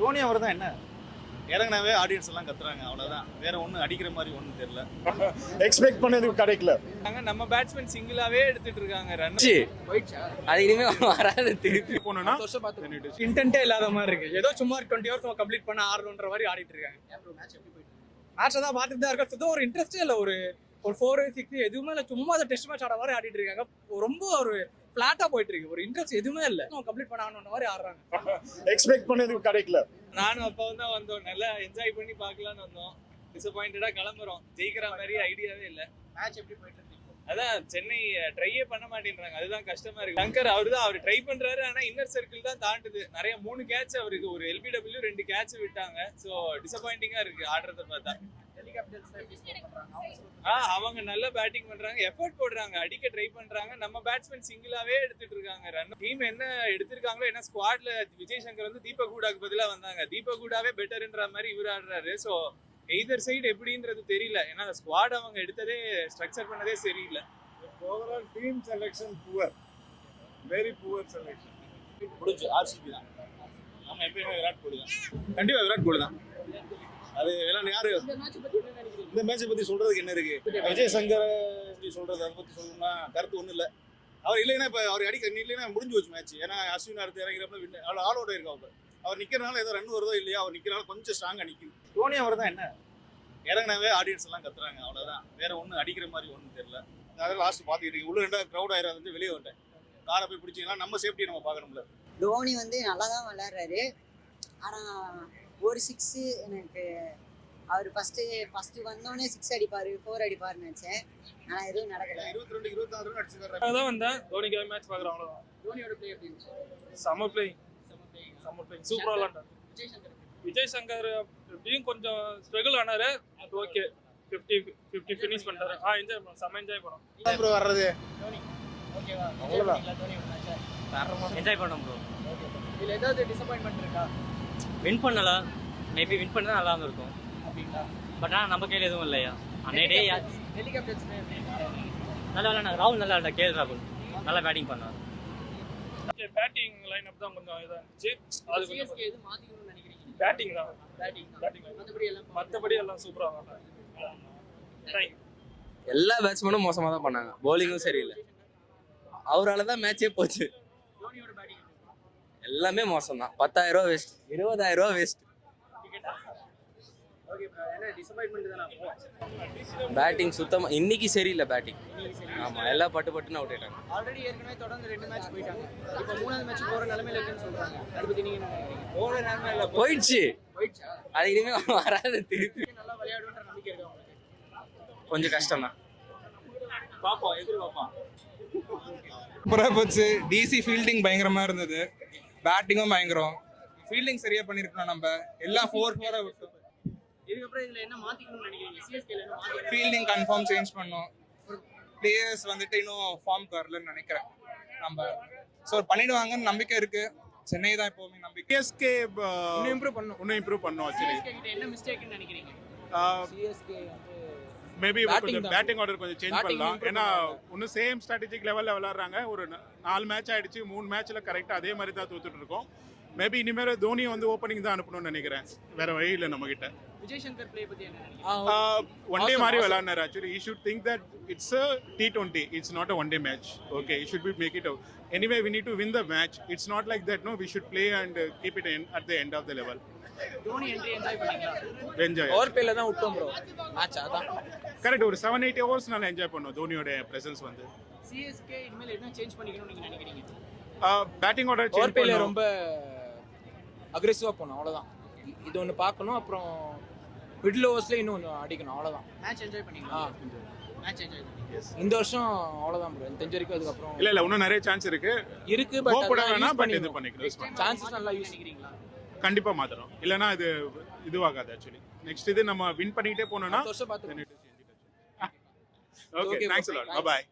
தோனி அவர் தான் என்ன இறங்கினாவே ஆடியன்ஸ் எல்லாம் கத்துறாங்க, அவ்வளவுதான். வேற ஒன்றும் அடிக்கிற மாதிரி ஒன்றும் தெரியல. எக்ஸ்பெக்ட் பண்ணது கிடைக்கல. நம்ம பேட்ஸ்மேன் சிங்கிளாவே எடுத்துட்டு இருக்காங்க ரன். அது இனிமே வராது. திருப்பி போனோம்னா இன்டென்ட்டே இல்லாத மாதிரி இருக்கு. ஏதோ சும்மா 20 ஹவர்ஸ் கம்ப்ளீட் பண்ண ஆடணுன்ற மாதிரி ஆடிட்டு இருக்காங்க. மேட்ச் தான் பார்த்துட்டு தான் இருக்கோம். சுத்தம் ஒரு இன்ட்ரெஸ்டே இல்லை. ஒரு 4-6 எதுவுமே இல்லை. சும்மா அதை டெஸ்ட் மேட்ச் ஆட மாதிரி ஆடிட்டு இருக்காங்க. ரொம்ப ஒரு ஃபிளாட்டா போயிட்டு இருக்கு. ஒரு இன்ட்ரெஸ்ட் எதுவுமே இல்லை. கம்ப்ளீட் பண்ண ஆடணுன்ற மாதிரி ஆடுறாங்க. எக்ஸ்பெக்ட் பண்ணது கிடைக்கல. நானும் அப்போ தான் வந்தோம், நல்லா என்ஜாய் பண்ணி பார்க்கலான்னு வந்தோம். டிசப்பாயிண்டடா கிளம்புறோம். ஜெயிக்கிற மாதிரி ஐடியாவே இல்லை. மேட்ச் எப்படி போயிட்டு இருக்கு? அதான் சென்னை ட்ரையே பண்ண மாட்டேன்றாங்க. அதுதான் கஷ்டமா இருக்கு. சங்கர் அவர் ட்ரை பண்றாரு, ஆனா இன்னர் சர்க்கிள் தான் தாண்டுது. நிறைய 3 கேட்ச் அவருக்கு, ஒரு LBW 2 கேட்ச் விட்டாங்க. ஸோ டிசப்பாயிண்டிங்கா இருக்கு ஆடுறத பார்த்தா. அவங்க நல்லா பேட்டிங் பண்றாங்க, எஃபர்ட் போடுறாங்க, அடிக்க ட்ரை பண்றாங்க. நம்ம பேட்ஸ்மேன் சிங்கிளாவே எடுத்துட்டு இருக்காங்க ரன். டீம் என்ன எடுத்திருக்காங்களோ, என்ன ஸ்குவாட்ல விஜய் சங்கர் வந்து தீபக் ஹூடாக்கு பதிலா வந்தாங்க. தீபக் ஹூடாவே பெட்டர்ன்ற மாதிரி இவர் ஆடுறாரு. ஸோ எய்தர் சைடு எப்படின்றது தெரியல. ஏன்னா ஸ்குவாட் அவங்க எடுத்ததே ஸ்ட்ரக்சர் பண்ணதே சரியில்லை. Overall team selection poor, very poor selection. முடிஞ்சு RCB தான். நம்ம எப்பயுமே விராட் கோலி தான். கண்டிப்பா விராட் கோலி தான். அது எல்லாம் யாரு இந்த மேட்சை பத்தி சொல்றதுக்கு என்ன இருக்கு? விஜய் சங்கர் சொல்றது அதை பத்தி சொல்லணும்னா கருத்து ஒன்றும் இல்லை. அவர் இல்லைன்னா இப்போ அவர் அடிக்க இல்லைன்னா முடிஞ்சு வச்சு மேட்ச். ஏன்னா அஸ்வின் அடுத்து இறங்கிறப்ப ஆல் அவுட் ஆயிருக்கும். அவர் நிக்கிறனால ஏதோ ரன் வருதோ இல்லையா, அவர் நிக்கிறனால கொஞ்சம் ஸ்ட்ராங்கா நிற்கும். தோனி அவர் தான் என்ன இறங்கினாவே ஆடியன்ஸ் எல்லாம் கத்துறாங்க, அவ்வளவுதான். வேற ஒன்றும் அடிக்கிற மாதிரி ஒன்றும் தெரியல. அதாவது லாஸ்ட் பார்த்துக்கிட்டு உள்ள 2 க்ரௌட் ஆயிரம் வந்து வெளியே வந்துட்டேன். காரை போய் பிடிச்சிங்கன்னா நம்ம சேஃப்டியை நம்ம பார்க்கணும்ல. தோனி வந்து நல்லா தான் விளையாடுறாரு. ஆனால் ஒரு 6 எனக்கு அவர் ஃபர்ஸ்ட் வந்தோடனே 6 அடிப்பாரு 4 அடிப்பாருன்னு நினைச்சேன். ஆனால் எதுவும் நடக்கல. 22-24 ரன் அடிச்சிருக்காரு. அதான் வந்தேன் தோனிக்காக மேட்ச் பார்க்குறோம், அவ்வளோதான். தோனியோட பிளே எப்படி இருந்துச்சு? சம்மர் பிளே சூப்பராக விளாண்டார். விஜய் சங்கர் விஜய் சங்கர் எப்படியும் கொஞ்சம் ஸ்ட்ரகிள் ஆனாரு. அது ஓகே, 50 ஃபினிஷ் பண்ணிட்டாரு. என்ஜாய் பண்ணோம், செம்ம என்ஜாய் பண்ணோம். ப்ரோ வர்றது தோனி ஓகேவா? அவ்வளவுதான். தோனி மேட்ச் என்ஜாய் பண்ணோம் ப்ரோ. இதுல ஏதாவது டிசப்பாயின்மெண்ட் இருக்கா? வின் பண்ணலாம், மேபி வின் பண்ணா நல்லா இருக்கும். அப்படிங்களா? பட் ஆனால் நம்ம கையில் எதுவும் இல்லையா. அன்னைடே ஹெலிகாப்டர்ஸ் நல்லா விளாண்டாங்க. ராகுல் நல்லா விளாண்டா. KL ராகுல் நல்லா பேட்டிங் பண்ணார். பேட்டிங் லைன் அப் தான் கொஞ்சம் இதாக இருந்துச்சு. அது கொஞ்சம் சிஎஸ்கே எது மாத்திக்கணும்னு நினைக்கிறீங்க? பேட்டிங் தான். பேட்டிங் மற்றபடி எல்லாம் சூப்பராக. எல்லா பேட்ஸ்மேனும் மோசமாக தான் பண்ணாங்க. பவுலிங்கும் சரியில்லை. அவரால் தான் மேட்சே போச்சு. தோனியோட பேட்டிங் எல்லாமே மோசம் தான். 10,000 ரூபா வேஸ்ட், 20,000 ரூபா வேஸ்ட். ஓகே ப்ரோ, என்ன டிசப்பாயின்மெண்ட் தானா? பேட்டிங் சுத்தமாக இன்னைக்கு சரியில்லை பேட்டிங். ஆமாம், எல்லாம் பட்டுன்னு அவுட் ஆயிட்டாங்க. ஆல்ரெடி ஏற்கனவே தொடர்ந்து 2 மேட்ச் போயிட்டாங்க. இப்போ 3வது மேட்ச் போற நிலைமையில இருக்குன்னு சொல்றாங்க. அதை பத்தி நீங்க என்ன நினைக்கிறீங்க? போன நேரம் இல்லை, போயிடுச்சு. போயிடுச்சா? அது இனிமே வராது. திருப்பி நல்லா விளையாடுன்ற நம்பிக்கை இருக்கா உங்களுக்கு? கொஞ்சம் கஷ்டம் தான். பார்ப்போம், எதிர்பார்ப்போம். சூப்பராக போச்சு. டிசி ஃபீல்டிங் பயங்கரமாக இருந்தது, பேட்டிங்கும் பயங்கரம். ஃபீல்டிங் சரியாக பண்ணியிருக்கணும். நம்ம எல்லாம் 4-4 விட்டோம். இதுக்கப்புறம் இதுல என்ன மாத்திக்கணும்னு நினைக்கிறீங்க? சிஎஸ்கேல என்ன மாத்திக்கணும்? ஃபீல்டிங் கன்ஃபார்ம் சேஞ்ச் பண்ணோம். பிளேயர்ஸ் வந்துட்டு இன்னும் ஃபார்ம் வரலன்னு நினைக்கிறேன் நம்ம. ஸோ பண்ணிடுவாங்கன்னு நம்பிக்கை இருக்கு. சென்னை தான் எப்போவுமே நம்பிக்கை. சிஎஸ்கே இம்ப்ரூவ் பண்ணும். இன்னும் இம்ப்ரூவ் பண்ணும். ஆக்சுவலி சிஎஸ்கே கிட்ட என்ன மிஸ்டேக்னு நினைக்கிறீங்க? சிஎஸ்கே மேபி கொஞ்சம் பேட்டிங் ஆர்டர் கொஞ்சம் சேஞ்ச் பண்ணலாம். ஏன்னா இன்னும் சேம் ஸ்ட்ராட்டஜிக் லெவலில் விளாட்றாங்க. ஒரு 4 மேட்ச் ஆயிடுச்சு, 3 மேட்ச்சில் கரெக்டாக அதே மாதிரி தான் தோத்துட்டு இருக்கோம். மேபி இனிமேல் தோனி வந்து ஓப்பனிங் தான் அனுப்பணும்னு நினைக்கிறேன். வேற வழி இல்லை நம்ம கிட்ட. விஜய் சங்கர் பிளே பத்தி என்ன நினைக்கிறீங்க? ஒன் டே மாதிரி விளாட்னாரு. Actually he should think that it's a T20, it's not a one day match. Okay, he should be make it out. Anyway, we need to win the match. It's not like that. No, we should play and keep it at the end of the level. Dhoni entry enjoy பண்ணீங்களா? Enjoy. Over பிளேல தான் விட்டோம் bro. Match அதான் correct. ஒரு 7-8 hours நான் enjoy பண்ணோம் தோனியோட presence வந்து. CSK இனிமேல் என்ன சேஞ்ச் பண்ணிக்கணும்னு நீங்க நினைக்கிறீங்க? பேட்டிங் ஆர்டர் ஓவர் சேஞ்ச் பிளேல பண்ணோம். ரொம்ப அக்ரெசிவாக போகணும், அவ்வளோதான். இது ஒன்று பார்க்கணும். அப்புறம் மிடில் ஓவர்ஸ்ல இன்னும் ஒன்று அடிக்கணும், அவ்வளோதான். மேட்ச் என்ஜாய் பண்ணீங்களா? மேட்ச் என்ஜாய் பண்ணீங்க. இந்த வருஷம் அவ்வளோதான் ப்ரோ. தெரிஞ்ச வரைக்கும் அதுக்கப்புறம் இல்ல இன்னும் நிறைய சான்ஸ் இருக்கு. பட் போட வேணாம், பட் இது பண்ணிக்கணும். சான்சஸ் நல்லா யூஸ் பண்ணிக்கிறீங்களா? கண்டிப்பா மாத்தணும். இல்லனா இது இதுவாகாது. ஆக்சுவலி நெக்ஸ்ட் இது நம்ம வின் பண்ணிட்டே போனோம்னா வருஷம் பார்த்து. Okay, thanks a lot. Bye bye.